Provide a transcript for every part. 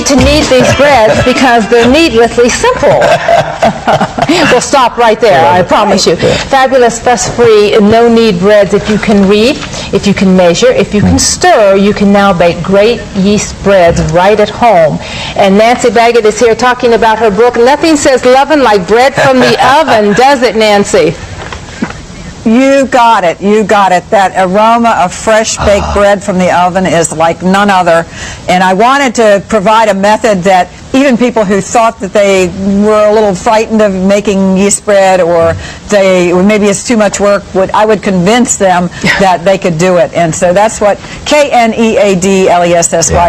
to knead these breads because they're needlessly simple. We'll stop right there, I promise you. Fabulous, fuss-free, no-knead breads. If you can read, if you can measure, if you can stir, you can now bake great yeast breads right at home. And Nancy Baggett is here talking about her book. Nothing says lovin' like bread from the oven, does it, Nancy? You got it. You got it. That aroma of fresh baked bread from the oven is like none other. And I wanted to provide a method that even people who thought that they were a little frightened of making yeast bread, or maybe it's too much work, I would convince them that they could do it. And so that's what Kneadlessly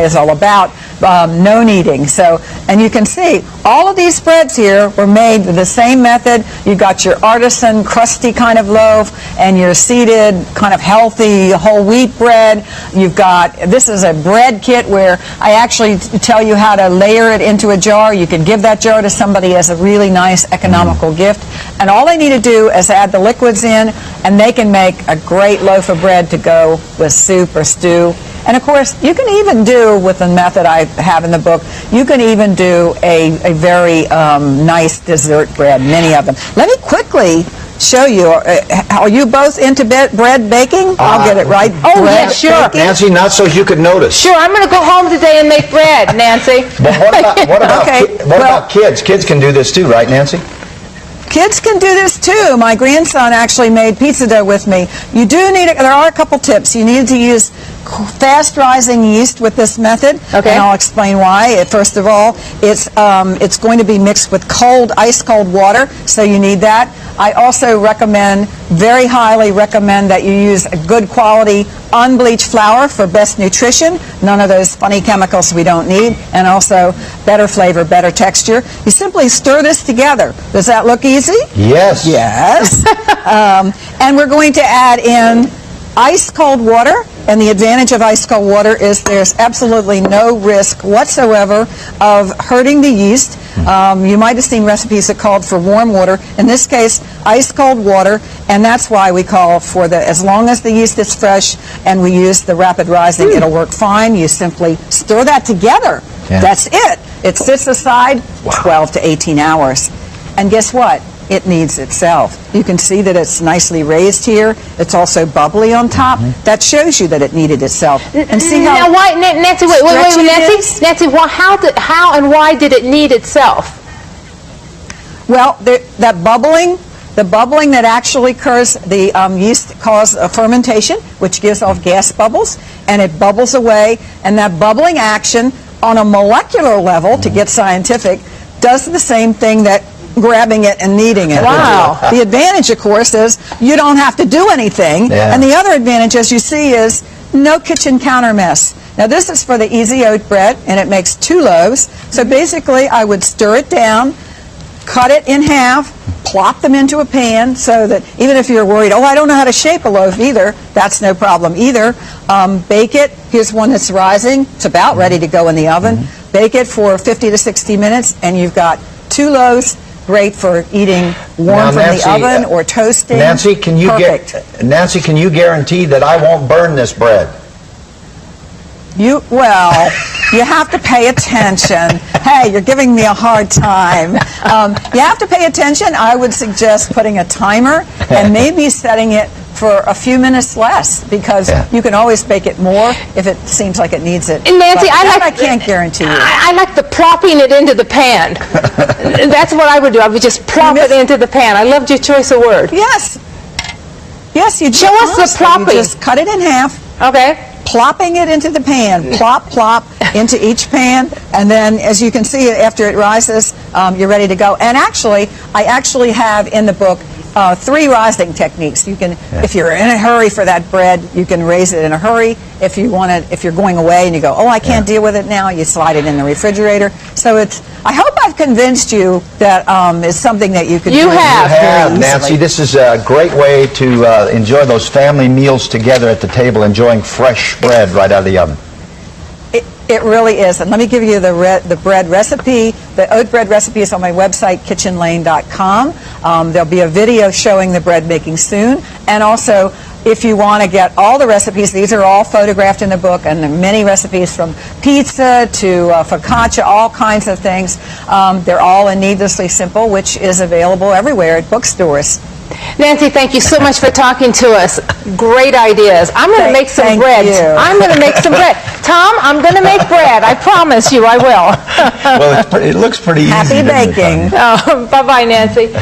is all about. No kneading. So, and you can see all of these breads here were made with the same method. You've got your artisan crusty kind of loaf and your seeded kind of healthy whole wheat bread. You've got, this is a bread kit where I actually tell you how to layer it into a jar. You can give that jar to somebody as a really nice economical gift, and all they need to do is add the liquids in, and they can make a great loaf of bread to go with soup or stew. And of course, you can even do, with the method I have in the book, you can even do a very nice dessert bread, many of them. Let me quickly show you. Are you both into bread baking? I'll get it right. Oh, yeah, sure. Baking? Nancy, not so you could notice. Sure, I'm going to go home today and make bread, Nancy. But what about kids? Kids can do this too, right, Nancy? Kids can do this too. My grandson actually made pizza dough with me. You do need, there are a couple tips. You need to use fast rising yeast with this method, okay, and I'll explain why. First of all, it's going to be mixed with ice cold water, so you need that. I also very highly recommend that you use a good quality unbleached flour for best nutrition, none of those funny chemicals we don't need, and also better flavor, better texture. You simply stir this together. Does that look easy? Yes. Yes. And we're going to add in ice cold water, and the advantage of ice cold water is there's absolutely no risk whatsoever of hurting the yeast. You might have seen recipes that called for warm water. In this case, ice cold water, and that's why we call for as long as the yeast is fresh and we use the rapid rising, it'll work fine. You simply stir that together. Yeah. That's it. It sits aside 12 to 18 hours. And guess what? It kneads itself. You can see that it's nicely raised here. It's also bubbly on top. That shows you that it kneaded itself. And see how now, why, Nancy? Wait, Nancy. Nancy, how and why did it knead itself? Well, that bubbling, the bubbling that actually occurs, the yeast causes a fermentation, which gives off gas bubbles, and it bubbles away. And that bubbling action, on a molecular level, to get scientific, does the same thing that grabbing it and kneading it. Wow. The advantage, of course, is you don't have to do anything. Yeah. And the other advantage, as you see, is no kitchen counter mess. Now, this is for the easy oat bread, and it makes 2 loaves. So basically, I would stir it down, cut it in half, plop them into a pan, so that even if you're worried, oh, I don't know how to shape a loaf either, that's no problem either. Bake it. Here's one that's rising. It's about ready to go in the oven. Bake it for 50 to 60 minutes, and you've got 2 loaves. Great for eating warm from the oven or toasting. Nancy, can you guarantee that I won't burn this bread? Well, you have to pay attention. Hey, you're giving me a hard time. You have to pay attention. I would suggest putting a timer and maybe setting it for a few minutes less, because you can always bake it more if it seems like it needs it. And Nancy, I can't guarantee you. I like the plopping it into the pan. That's what I would do. I would just plop it into the pan. I loved your choice of word. Yes. Yes, you show us the plopping. You just cut it in half. Okay. Plopping it into the pan. Plop, plop into each pan, and then, as you can see, after it rises, you're ready to go. And actually, I actually have in the book 3 rising techniques. You can, if you're in a hurry for that bread, you can raise it in a hurry. If you want it, if you're going away and you go, oh, I can't deal with it now, you slide it in the refrigerator. So it's, I hope I've convinced you that it's something that you could do. You have, Nancy. This is a great way to enjoy those family meals together at the table, enjoying fresh bread right out of the oven. It really is. And let me give you the bread recipe. The oat bread recipe is on my website, kitchenlane.com. There'll be a video showing the bread making soon. And also, if you want to get all the recipes, these are all photographed in the book, and there are many recipes from pizza to focaccia, all kinds of things. They're all in Needlessly Simple, which is available everywhere at bookstores. Nancy, thank you so much for talking to us. Great ideas. I'm going to make some bread. I'm going to make some bread. Tom, I'm going to make bread. I promise you I will. Well, it looks pretty easy. Happy baking. Bye-bye, Nancy.